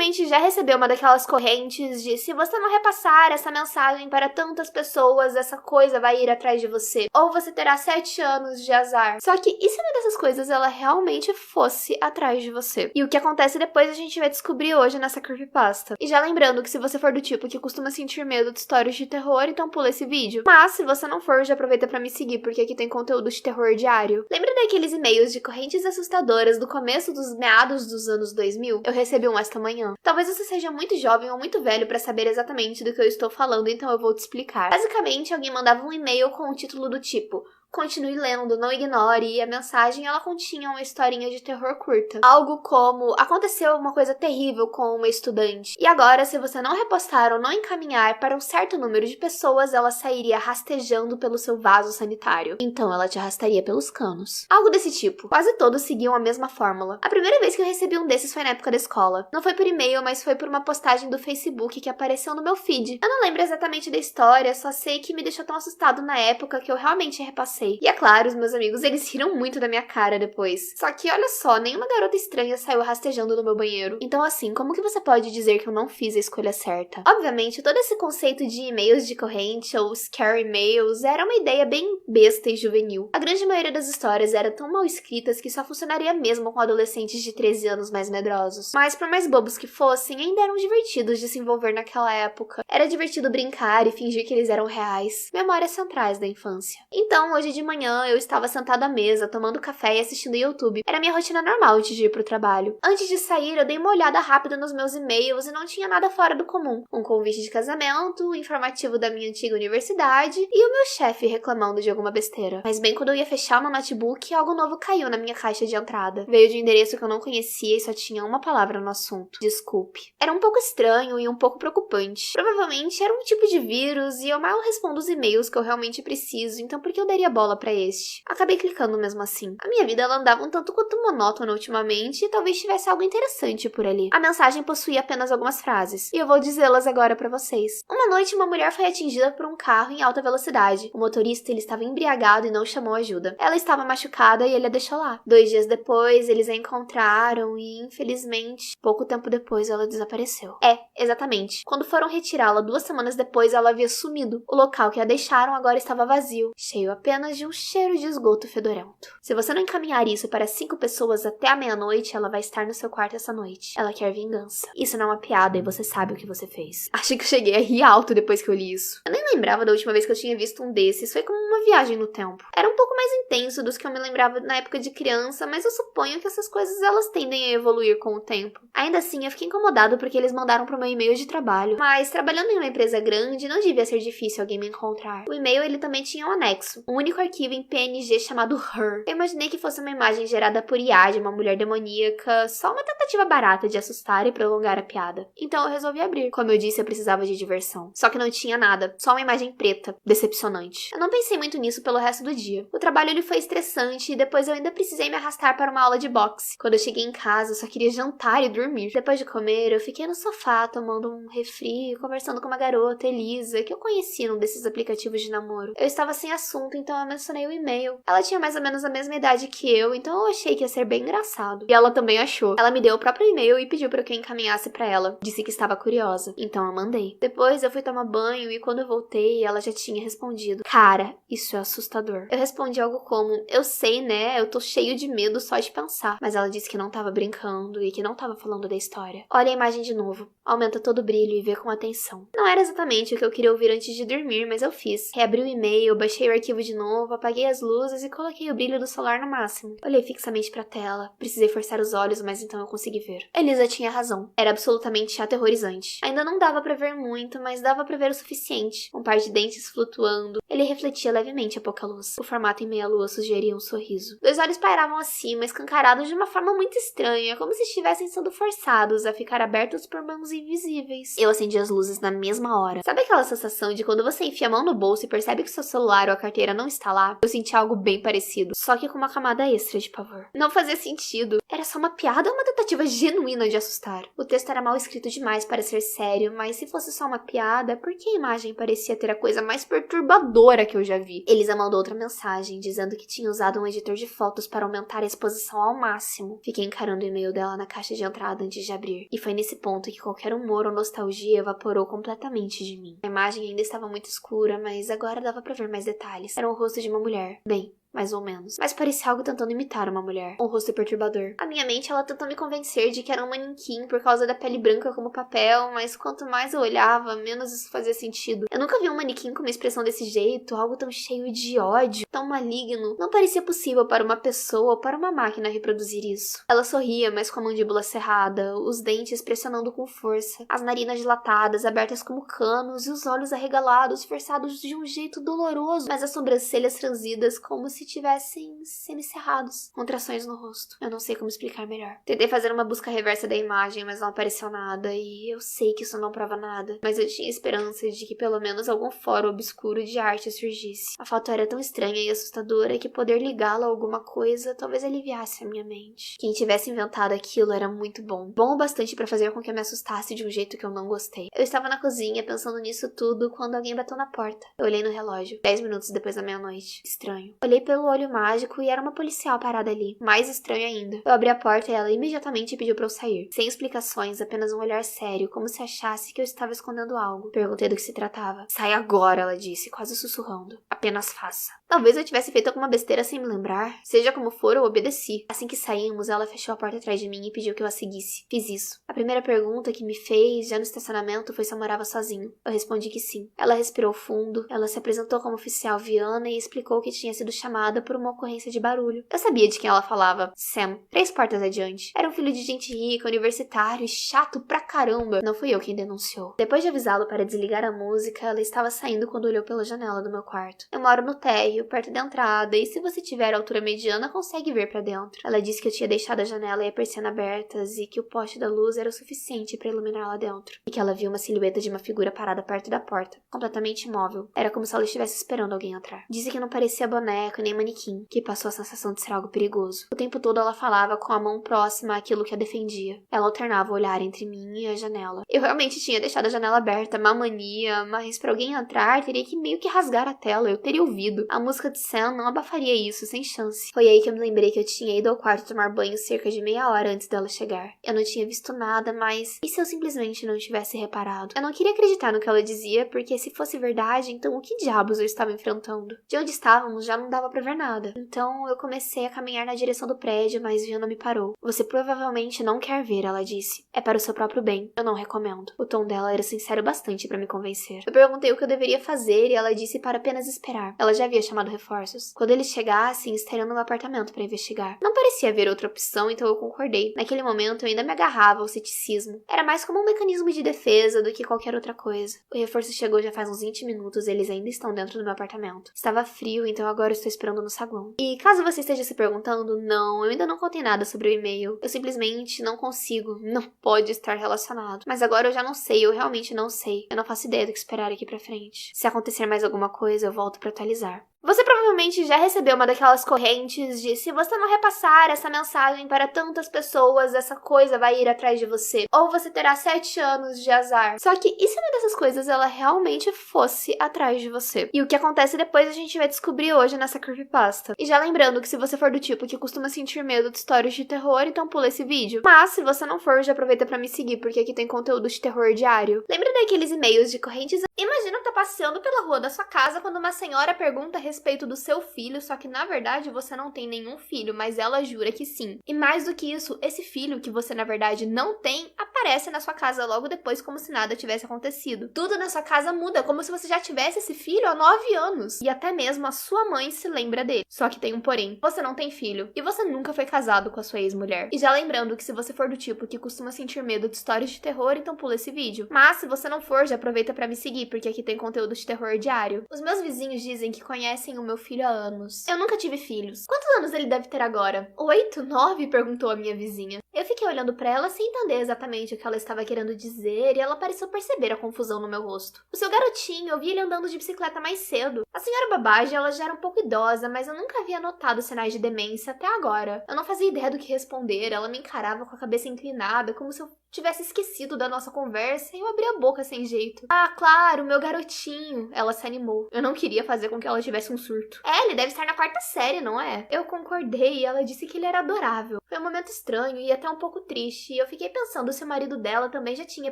provavelmente já recebeu uma daquelas correntes de se você não repassar essa mensagem para tantas pessoas, essa coisa vai ir atrás de você. Ou você terá 7 anos de azar. Só que e se uma dessas coisas ela realmente fosse atrás de você? E o que acontece depois a gente vai descobrir hoje nessa creepypasta. E já lembrando que se você for do tipo que costuma sentir medo de histórias de terror, então pula esse vídeo. Mas se você não for, já aproveita pra me seguir, porque aqui tem conteúdo de terror diário. Lembra daqueles e-mails de correntes assustadoras do começo dos meados dos anos 2000? Eu recebi um esta manhã. Talvez você seja muito jovem ou muito velho pra saber exatamente do que eu estou falando, então eu vou te explicar. Basicamente, alguém mandava um e-mail com o título do tipo: continue lendo, não ignore, e a mensagem ela continha uma historinha de terror curta. Algo como: aconteceu uma coisa terrível com uma estudante, e agora se você não repostar ou não encaminhar para um certo número de pessoas, ela sairia rastejando pelo seu vaso sanitário. Então ela te arrastaria pelos canos. Algo desse tipo. Quase todos seguiam a mesma fórmula. A primeira vez que eu recebi um desses foi na época da escola. Não foi por e-mail, mas foi por uma postagem do Facebook que apareceu no meu feed. Eu não lembro exatamente da história, só sei que me deixou tão assustado na época que eu realmente repassei. E é claro, os meus amigos, eles riram muito da minha cara depois. Só que olha só, nenhuma garota estranha saiu rastejando no meu banheiro. Então assim, como que você pode dizer que eu não fiz a escolha certa? Obviamente, todo esse conceito de e-mails de corrente ou scary mails era uma ideia bem besta e juvenil. A grande maioria das histórias eram tão mal escritas que só funcionaria mesmo com adolescentes de 13 anos mais medrosos. Mas por mais bobos que fossem, ainda eram divertidos de se envolver naquela época. Era divertido brincar e fingir que eles eram reais. Memórias centrais da infância. Então, hoje de manhã, eu estava sentada à mesa, tomando café e assistindo YouTube. Era minha rotina normal antes de ir pro trabalho. Antes de sair, eu dei uma olhada rápida nos meus e-mails e não tinha nada fora do comum. Um convite de casamento, um informativo da minha antiga universidade e o meu chefe reclamando de alguma besteira. Mas bem quando eu ia fechar meu notebook, algo novo caiu na minha caixa de entrada. Veio de um endereço que eu não conhecia e só tinha uma palavra no assunto: desculpe. Era um pouco estranho e um pouco preocupante. Provavelmente era um tipo de vírus e eu mal respondo os e-mails que eu realmente preciso, então por que eu daria bola pra este? Acabei clicando mesmo assim. A minha vida ela andava um tanto quanto monótona ultimamente e talvez tivesse algo interessante por ali. A mensagem possuía apenas algumas frases, e eu vou dizê-las agora pra vocês. Uma noite, uma mulher foi atingida por um carro em alta velocidade. O motorista ele estava embriagado e não chamou ajuda. Ela estava machucada e ele a deixou lá. 2 dias depois, eles a encontraram e, infelizmente, pouco tempo depois ela desapareceu. Exatamente. Quando foram retirá-la 2 semanas depois, ela havia sumido. O local que a deixaram agora estava vazio, cheio apenas de um cheiro de esgoto fedorento. Se você não encaminhar isso para 5 pessoas até a meia-noite, ela vai estar no seu quarto essa noite. Ela quer vingança. Isso não é uma piada e você sabe o que você fez. Acho que eu cheguei a rir alto depois que eu li isso. Eu nem lembrava da última vez que eu tinha visto um desses. Foi como uma viagem no tempo. Era um pouco mais intenso dos que eu me lembrava na época de criança, mas eu suponho que essas coisas elas tendem a evoluir com o tempo. Ainda assim, eu fiquei incomodado porque eles mandaram pro meu e-mail de trabalho. Mas trabalhando em uma empresa grande, não devia ser difícil alguém me encontrar. O e-mail ele também tinha um anexo, um único arquivo em PNG chamado Her. Eu imaginei que fosse uma imagem gerada por IA de uma mulher demoníaca, só uma tentativa barata de assustar e prolongar a piada. Então eu resolvi abrir. Como eu disse, eu precisava de diversão. Só que não tinha nada, só uma imagem preta, decepcionante. Eu não pensei muito nisso pelo resto do dia. O trabalho ele foi estressante e depois eu ainda precisei me arrastar para uma aula de boxe. Quando eu cheguei em casa, eu só queria jantar e dormir. Depois de comer, eu fiquei no sofá tomando um refri, conversando com uma garota, Elisa, que eu conheci num desses aplicativos de namoro. Eu estava sem assunto, então eu mencionei o e-mail. Ela tinha mais ou menos a mesma idade que eu, então eu achei que ia ser bem engraçado. E ela também achou. Ela me deu o próprio e-mail e pediu para que eu encaminhasse para ela. Disse que estava curiosa, então eu mandei. Depois eu fui tomar banho e quando eu voltei, ela já tinha respondido: cara, isso é assustador. Eu respondi algo como: eu sei, né? Eu tô cheio de medo só de pensar. Mas ela disse que não tava brincando e que não tava falando da história. Olha a imagem de novo. Aumenta todo o brilho e vê com atenção. Não era exatamente o que eu queria ouvir antes de dormir, mas eu fiz. Reabri o e-mail, baixei o arquivo de novo, apaguei as luzes e coloquei o brilho do celular no máximo. Olhei fixamente pra tela. Precisei forçar os olhos, mas então eu consegui ver. Elisa tinha razão. Era absolutamente aterrorizante. Ainda não dava pra ver muito, mas dava pra ver o suficiente. Um par de dentes flutuando. Ele refletia levemente a pouca luz. O formato em meia-lua sugeria um sorriso. 2 olhos pairavam acima, escancarados de uma forma muito estranha, como se estivessem sendo forçados a ficar abertos por mãos invisíveis. Eu acendi as luzes na mesma hora. Sabe aquela sensação de quando você enfia a mão no bolso e percebe que seu celular ou a carteira não está lá, eu senti algo bem parecido, só que com uma camada extra de pavor. Não fazia sentido. Era só uma piada ou uma tentativa genuína de assustar? O texto era mal escrito demais para ser sério, mas se fosse só uma piada, por que a imagem parecia ter a coisa mais perturbadora que eu já vi? Elisa mandou outra mensagem, dizendo que tinha usado um editor de fotos para aumentar a exposição ao máximo. Fiquei encarando o e-mail dela na caixa de entrada antes de abrir, e foi nesse ponto que qualquer humor ou nostalgia evaporou completamente de mim. A imagem ainda estava muito escura, mas agora dava pra ver mais detalhes. Era o rosto de uma mulher. Bem, mais ou menos. Mas parecia algo tentando imitar uma mulher. Um rosto perturbador. A minha mente, ela tentou me convencer de que era um manequim por causa da pele branca como papel, mas quanto mais eu olhava, menos isso fazia sentido. Eu nunca vi um manequim com uma expressão desse jeito, algo tão cheio de ódio, tão maligno. Não parecia possível para uma pessoa ou para uma máquina reproduzir isso. Ela sorria, mas com a mandíbula cerrada, os dentes pressionando com força, as narinas dilatadas, abertas como canos, e os olhos arregalados, forçados de um jeito doloroso, mas as sobrancelhas franzidas como se tivessem semicerrados, contrações no rosto. Eu não sei como explicar melhor. Tentei fazer uma busca reversa da imagem, mas não apareceu nada, e eu sei que isso não prova nada, mas eu tinha esperança de que pelo menos algum fórum obscuro de arte surgisse. A foto era tão estranha e assustadora que poder ligá-la a alguma coisa talvez aliviasse a minha mente. Quem tivesse inventado aquilo era muito bom. Bom o bastante para fazer com que eu me assustasse de um jeito que eu não gostei. Eu estava na cozinha pensando nisso tudo quando alguém bateu na porta. Eu olhei no relógio, 10 minutos depois da meia-noite. Estranho. Olhei pelo olho mágico e era uma policial parada ali. Mais estranho ainda. Eu abri a porta e ela imediatamente pediu pra eu sair. Sem explicações, apenas um olhar sério, como se achasse que eu estava escondendo algo. Perguntei do que se tratava. Sai agora, ela disse, quase sussurrando. Apenas faça. Talvez eu tivesse feito alguma besteira sem me lembrar. Seja como for, eu obedeci. Assim que saímos, ela fechou a porta atrás de mim e pediu que eu a seguisse. Fiz isso. A primeira pergunta que me fez, já no estacionamento, foi se eu morava sozinho. Eu respondi que sim. Ela respirou fundo, ela se apresentou como oficial Viana e explicou que tinha sido chamada por uma ocorrência de barulho. Eu sabia de quem ela falava. Sam, 3 portas adiante. Era um filho de gente rica, universitário e chato pra caramba. Não fui eu quem denunciou. Depois de avisá-lo para desligar a música, ela estava saindo quando olhou pela janela do meu quarto. Eu moro no térreo, perto da entrada, e se você tiver altura mediana, consegue ver pra dentro. Ela disse que eu tinha deixado a janela e a persiana abertas e que o poste da luz era o suficiente para iluminar lá dentro. E que ela viu uma silhueta de uma figura parada perto da porta, completamente imóvel. Era como se ela estivesse esperando alguém entrar. Disse que não parecia boneco nem manequim, que passou a sensação de ser algo perigoso. O tempo todo ela falava com a mão próxima àquilo que a defendia. Ela alternava o olhar entre mim e a janela. Eu realmente tinha deixado a janela aberta, má mania, mas pra alguém entrar, teria que meio que rasgar a tela. Eu teria ouvido. A música de Sam não abafaria isso, sem chance. Foi aí que eu me lembrei que eu tinha ido ao quarto tomar banho cerca de meia hora antes dela chegar. Eu não tinha visto nada, mas e se eu simplesmente não tivesse reparado? Eu não queria acreditar no que ela dizia, porque se fosse verdade, então o que diabos eu estava enfrentando? De onde estávamos já não dava pra ver nada. Então eu comecei a caminhar na direção do prédio, mas Viana me parou. Você provavelmente não quer ver, ela disse. É para o seu próprio bem. Eu não recomendo. O tom dela era sincero bastante pra me convencer. Eu perguntei o que eu deveria fazer e ela disse para apenas esperar. Ela já havia chamado reforços. Quando eles chegassem, estariam no meu apartamento para investigar. Não parecia haver outra opção, então eu concordei. Naquele momento eu ainda me agarrava ao ceticismo. Era mais como um mecanismo de defesa do que qualquer outra coisa. O reforço chegou já faz uns 20 minutos e eles ainda estão dentro do meu apartamento. Estava frio, então agora eu estou esperando no saguão. E caso você esteja se perguntando, não, eu ainda não contei nada sobre o e-mail. Eu simplesmente não consigo, não pode estar relacionado. Mas agora eu já não sei, eu realmente não sei. Eu não faço ideia do que esperar aqui pra frente. Se acontecer mais alguma coisa, eu volto pra atualizar. Você provavelmente já recebeu uma daquelas correntes de se você não repassar essa mensagem para tantas pessoas, essa coisa vai ir atrás de você. Ou você terá 7 anos de azar. Só que e se uma dessas coisas ela realmente fosse atrás de você? E o que acontece depois a gente vai descobrir hoje nessa creepypasta. E já lembrando que se você for do tipo que costuma sentir medo de histórias de terror, então pula esse vídeo. Mas se você não for, já aproveita pra me seguir, porque aqui tem conteúdo de terror diário. Lembra daqueles e-mails de correntes? Imagina tá passeando pela rua da sua casa quando uma senhora pergunta a respeito do seu filho, só que na verdade você não tem nenhum filho, mas ela jura que sim. E mais do que isso, esse filho que você na verdade não tem, aparece na sua casa logo depois como se nada tivesse acontecido. Tudo na sua casa muda, como se você já tivesse esse filho há 9 anos. E até mesmo a sua mãe se lembra dele. Só que tem um porém. Você não tem filho. E você nunca foi casado com a sua ex-mulher. E já lembrando que se você for do tipo que costuma sentir medo de histórias de terror, então pula esse vídeo. Mas se você não for, já aproveita pra me seguir, porque aqui tem conteúdo de terror diário. Os meus vizinhos dizem que conhecem conhecem o meu filho há anos. Eu nunca tive filhos. Quantos anos ele deve ter agora? 8, 9? Perguntou a minha vizinha. Eu fiquei olhando pra ela sem entender exatamente o que ela estava querendo dizer e ela pareceu perceber a confusão no meu rosto. O seu garotinho, eu vi ele andando de bicicleta mais cedo. A senhora Babbage, ela já era um pouco idosa, mas eu nunca havia notado sinais de demência até agora. Eu não fazia ideia do que responder, ela me encarava com a cabeça inclinada, como se eu tivesse esquecido da nossa conversa e eu abri a boca sem jeito. Ah, claro, meu garotinho. Ela se animou. Eu não queria fazer com que ela tivesse um surto. Ele deve estar na 4ª série, não é? Eu concordei e ela disse que ele era adorável. Foi um momento estranho e até um pouco triste, e eu fiquei pensando se o marido dela também já tinha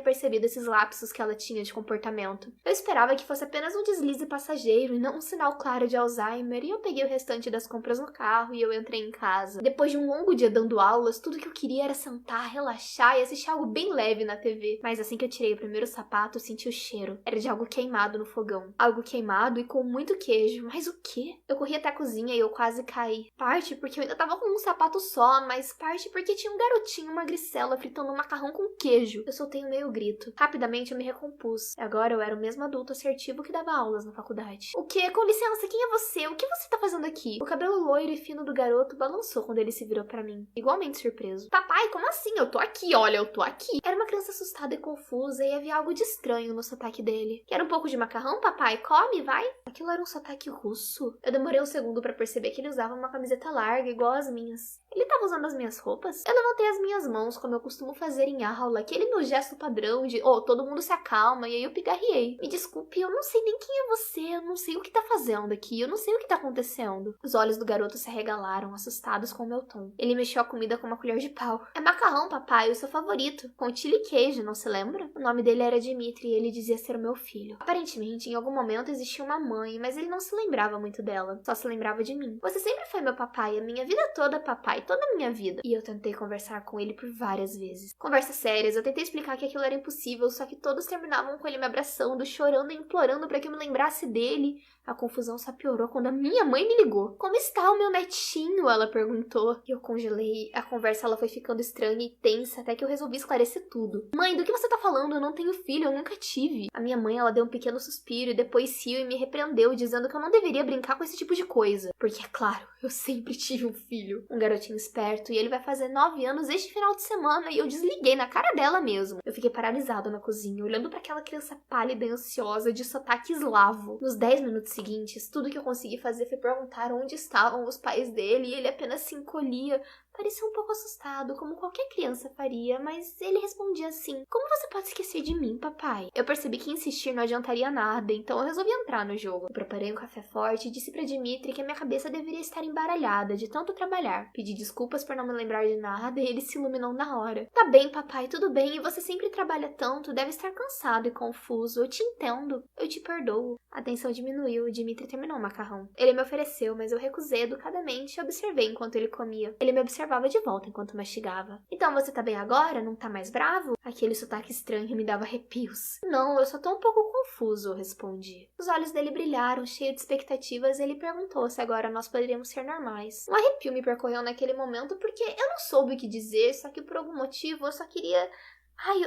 percebido esses lapsos que ela tinha de comportamento. Eu esperava que fosse apenas um deslize passageiro e não um sinal claro de Alzheimer, e eu peguei o restante das compras no carro e eu entrei em casa. Depois de um longo dia dando aulas, tudo que eu queria era sentar, relaxar e assistir algo bem leve na TV. Mas assim que eu tirei o primeiro sapato, eu senti o cheiro. Era de algo queimado no fogão. Algo queimado e com muito queijo. Mas o quê? Eu corri até a cozinha e eu quase caí. Parte porque eu ainda tava com um sapato só, mas parte porque tinha um garotinho magricela fritando um macarrão com queijo. Eu soltei um meio grito. Rapidamente eu me recompus. Agora eu era o mesmo adulto assertivo que dava aulas na faculdade. O quê? Com licença, quem é você? O que você tá fazendo aqui? O cabelo loiro e fino do garoto balançou quando ele se virou pra mim, igualmente surpreso. Papai, como assim? Eu tô aqui, olha, eu tô aqui. Era uma criança assustada e confusa e havia algo de estranho no sotaque dele. Quer um pouco de macarrão, papai? Come, vai. Aquilo era um sotaque russo. Eu demorei um segundo pra perceber que ele usava uma camiseta larga igual às minhas. Ele tava usando as minhas roupas? Eu levantei as minhas mãos, como eu costumo fazer em aula, aquele meu gesto padrão de, todo mundo se acalma, e aí eu pigarriei. Me desculpe, eu não sei nem quem é você, eu não sei o que tá fazendo aqui, eu não sei o que tá acontecendo. Os olhos do garoto se arregalaram, assustados com o meu tom. Ele mexeu a comida com uma colher de pau. É macarrão, papai, o seu favorito, com chili e queijo, não se lembra? O nome dele era Dimitri e ele dizia ser o meu filho. Aparentemente, em algum momento existia uma mãe, mas ele não se lembrava muito dela, só se lembrava de mim. Você sempre foi meu papai, a minha vida toda, papai, toda a minha vida. E eu tentei conversar com ele por várias vezes. Conversas sérias, eu tentei explicar que aquilo era impossível, só que todos terminavam com ele me abraçando, chorando e implorando para que eu me lembrasse dele. A confusão só piorou quando a minha mãe me ligou. Como está o meu netinho? Ela perguntou. E eu congelei. A conversa ela foi ficando estranha e tensa até que eu resolvi esclarecer tudo. Mãe, do que você tá falando? Eu não tenho filho, eu nunca tive. A minha mãe, ela deu um pequeno suspiro e depois riu e me repreendeu, dizendo que eu não deveria brincar com esse tipo de coisa. Porque, é claro, eu sempre tive um filho. Um garotinho esperto, e ele vai fazer 9 anos este final de semana, e eu desliguei na cara dela mesmo. Eu fiquei paralisada na cozinha, olhando para aquela criança pálida e ansiosa de sotaque eslavo. Nos 10 minutos seguintes, tudo que eu consegui fazer foi perguntar onde estavam os pais dele, e ele apenas se encolhia. Parecia um pouco assustado, como qualquer criança faria, mas ele respondia assim: como você pode esquecer de mim, papai? Eu percebi que insistir não adiantaria nada, então eu resolvi entrar no jogo. Eu preparei um café forte e disse pra Dimitri que a minha cabeça deveria estar embaralhada de tanto trabalhar. Pedi desculpas por não me lembrar de nada e ele se iluminou na hora. Tá bem, papai, tudo bem, e você sempre trabalha tanto, deve estar cansado e confuso. Eu te entendo, eu te perdoo. A tensão diminuiu e Dimitri terminou o macarrão. Ele me ofereceu, mas eu recusei educadamente e observei enquanto ele comia. Ele me observava de volta enquanto mastigava. Então você tá bem agora? Não tá mais bravo? Aquele sotaque estranho me dava arrepios. Não, eu só tô um pouco confuso, eu respondi. Os olhos dele brilharam, cheio de expectativas, e ele perguntou se agora nós poderíamos ser normais. Um arrepio me percorreu naquele momento porque eu não soube o que dizer, só que por algum motivo eu só queria...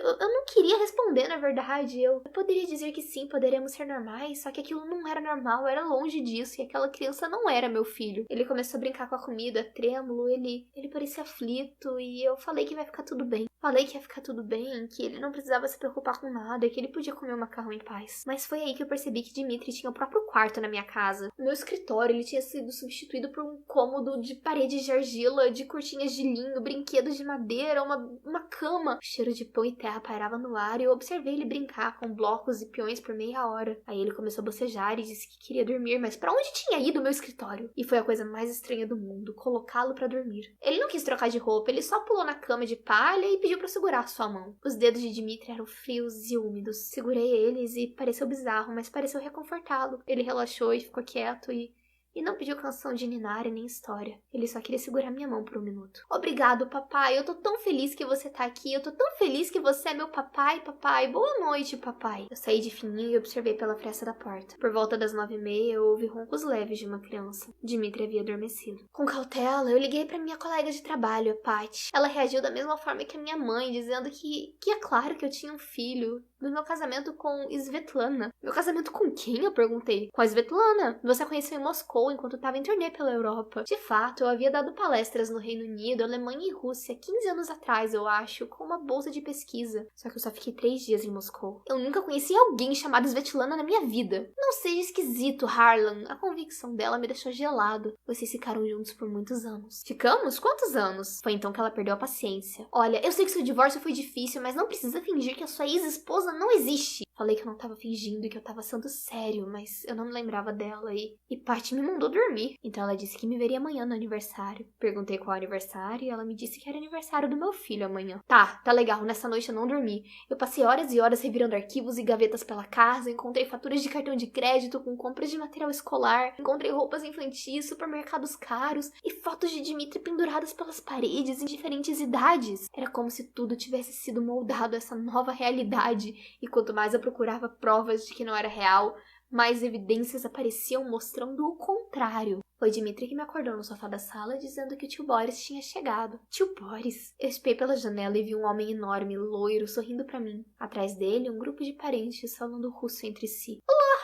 eu não queria responder, na verdade. Eu poderia dizer que sim, poderíamos ser normais, só que aquilo não era normal, era longe disso, e aquela criança não era meu filho. Ele começou a brincar com a comida, trêmulo, ele parecia aflito, e eu falei que vai ficar tudo bem. Falei que ia ficar tudo bem, que ele não precisava se preocupar com nada, que ele podia comer o macarrão em paz. Mas foi aí que eu percebi que Dimitri tinha o próprio quarto na minha casa. O meu escritório, ele tinha sido substituído por um cômodo de paredes de argila, de cortinhas de linho, brinquedos de madeira, uma cama. O cheiro de pão e terra pairava no ar e eu observei ele brincar com blocos e peões por meia hora. Aí ele começou a bocejar e disse que queria dormir, mas pra onde tinha ido o meu escritório? E foi a coisa mais estranha do mundo, colocá-lo pra dormir. Ele não quis trocar de roupa, ele só pulou na cama de palha e pediu pra segurar sua mão. Os dedos de Dimitri eram frios e úmidos. Segurei eles e pareceu bizarro, mas pareceu reconfortá-lo. Ele relaxou e ficou quieto e não pediu canção de Ninara nem história. Ele só queria segurar minha mão por um minuto. Obrigado, papai. Eu tô tão feliz que você tá aqui. Eu tô tão feliz que você é meu papai, papai. Boa noite, papai. Eu saí de fininho e observei pela fresta da porta. Por volta das 9h30, eu ouvi roncos leves de uma criança. Dimitri havia adormecido. Com cautela, eu liguei pra minha colega de trabalho, a Patty. Ela reagiu da mesma forma que a minha mãe, dizendo que é claro que eu tinha um filho. do meu casamento com Svetlana. Meu casamento com quem? Eu perguntei. Com a Svetlana. Você a conheceu em Moscou enquanto estava em turnê pela Europa. De fato, eu havia dado palestras no Reino Unido, Alemanha e Rússia 15 anos atrás, eu acho, com uma bolsa de pesquisa. Só que eu só fiquei 3 dias em Moscou. Eu nunca conheci alguém chamado Svetlana na minha vida. Não seja esquisito, Harlan. A convicção dela me deixou gelado. Vocês ficaram juntos por muitos anos. Ficamos? Quantos anos? Foi então que ela perdeu a paciência. Olha, eu sei que seu divórcio foi difícil, mas não precisa fingir que a sua ex-esposa não existe. Falei que eu não tava fingindo e que eu tava sendo sério, mas eu não me lembrava dela e Patty me mandou dormir. Então ela disse que me veria amanhã no aniversário. Perguntei qual aniversário e ela me disse que era aniversário do meu filho amanhã. Tá legal, nessa noite eu não dormi. Eu passei horas e horas revirando arquivos e gavetas pela casa, encontrei faturas de cartão de crédito com compras de material escolar, encontrei roupas infantis, supermercados caros e fotos de Dmitry penduradas pelas paredes em diferentes idades. Era como se tudo tivesse sido moldado a essa nova realidade e quanto mais eu procurava provas de que não era real, mais evidências apareciam mostrando o contrário. Foi Dmitry que me acordou no sofá da sala dizendo que o tio Boris tinha chegado. Tio Boris? Eu espiei pela janela e vi um homem enorme, loiro, sorrindo pra mim. Atrás dele, um grupo de parentes falando russo entre si.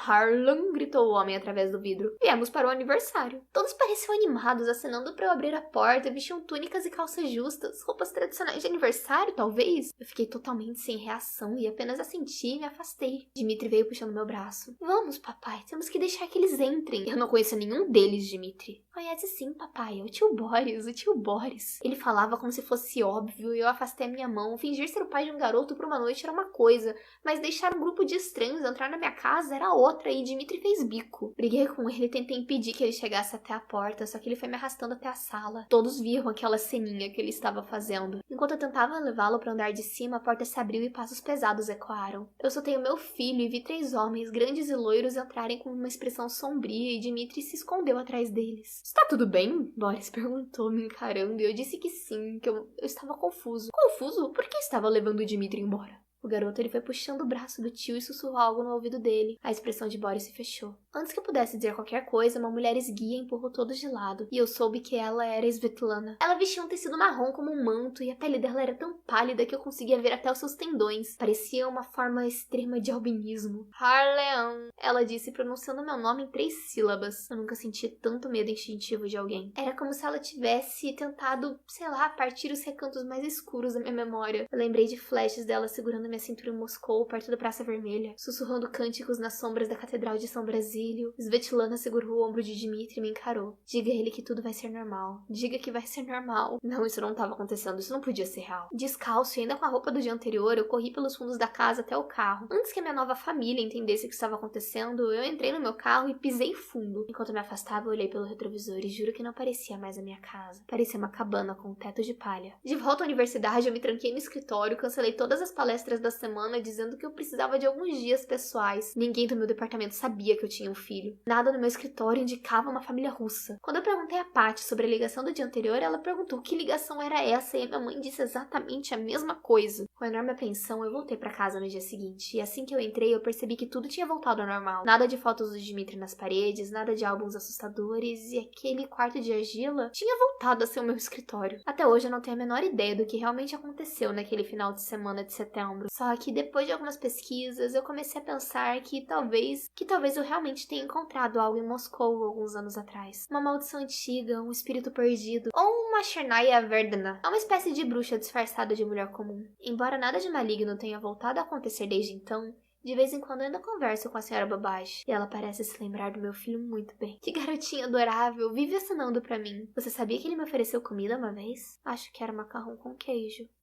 Harlan, gritou o homem através do vidro. Viemos para o aniversário. Todos pareciam animados, acenando para eu abrir a porta, vestiam túnicas e calças justas, roupas tradicionais de aniversário, talvez. Eu fiquei totalmente sem reação e apenas assenti e me afastei. Dmitry veio puxando meu braço. Vamos, papai, temos que deixar que eles entrem. Eu não conheço nenhum deles, Dmitry. Conhece sim, papai, é o tio Boris. Ele falava como se fosse óbvio e eu afastei a minha mão. Fingir ser o pai de um garoto por uma noite era uma coisa, mas deixar um grupo de estranhos entrar na minha casa era outra e Dmitry fez bico. Briguei com ele e tentei impedir que ele chegasse até a porta, só que ele foi me arrastando até a sala. Todos viram aquela ceninha que ele estava fazendo. Enquanto eu tentava levá-lo para o andar de cima, a porta se abriu e passos pesados ecoaram. Eu soltei o meu filho e vi 3 homens, grandes e loiros, entrarem com uma expressão sombria e Dmitry se escondeu atrás deles. Está tudo bem? Boris perguntou, me encarando, e eu disse que sim, que eu estava confuso. Confuso? Por que estava levando o Dmitry embora? O garoto ele foi puxando o braço do tio e sussurrou algo no ouvido dele. A expressão de Boris se fechou. Antes que eu pudesse dizer qualquer coisa, uma mulher esguia empurrou todos de lado, e eu soube que ela era Svetlana. Ela vestia um tecido marrom como um manto, e a pele dela era tão pálida que eu conseguia ver até os seus tendões. Parecia uma forma extrema de albinismo. Harlan, ela disse, pronunciando meu nome em 3 sílabas. Eu nunca senti tanto medo instintivo de alguém. Era como se ela tivesse tentado, sei lá, partir os recantos mais escuros da minha memória. Eu lembrei de flashes dela segurando minha cintura em Moscou, perto da Praça Vermelha, sussurrando cânticos nas sombras da Catedral de São Brasílio. Svetlana segurou o ombro de Dmitry e me encarou. Diga a ele que tudo vai ser normal. Diga que vai ser normal. Não, isso não estava acontecendo, isso não podia ser real. Descalço e ainda com a roupa do dia anterior, eu corri pelos fundos da casa até o carro. Antes que a minha nova família entendesse o que estava acontecendo, eu entrei no meu carro e pisei fundo. Enquanto me afastava, eu olhei pelo retrovisor e juro que não parecia mais a minha casa. Parecia uma cabana com um teto de palha. De volta à universidade, eu me tranquei no escritório, cancelei todas as palestras da semana dizendo que eu precisava de alguns dias pessoais. Ninguém do meu departamento sabia que eu tinha um filho. Nada no meu escritório indicava uma família russa. Quando eu perguntei a Patty sobre a ligação do dia anterior, ela perguntou que ligação era essa e a minha mãe disse exatamente a mesma coisa. Com enorme apreensão, eu voltei para casa no dia seguinte e assim que eu entrei, eu percebi que tudo tinha voltado ao normal. Nada de fotos do Dmitry nas paredes, nada de álbuns assustadores e aquele quarto de argila tinha voltado a ser o meu escritório. Até hoje eu não tenho a menor ideia do que realmente aconteceu naquele final de semana de setembro. Só que depois de algumas pesquisas, eu comecei a pensar que talvez eu realmente tenha encontrado algo em Moscou alguns anos atrás. Uma maldição antiga, um espírito perdido, ou uma Chernaya Verdana. É uma espécie de bruxa disfarçada de mulher comum. Embora nada de maligno tenha voltado a acontecer desde então, de vez em quando eu ainda converso com a senhora Babbage, e ela parece se lembrar do meu filho muito bem. Que garotinho adorável, vive acenando pra mim. Você sabia que ele me ofereceu comida uma vez? Acho que era macarrão com queijo.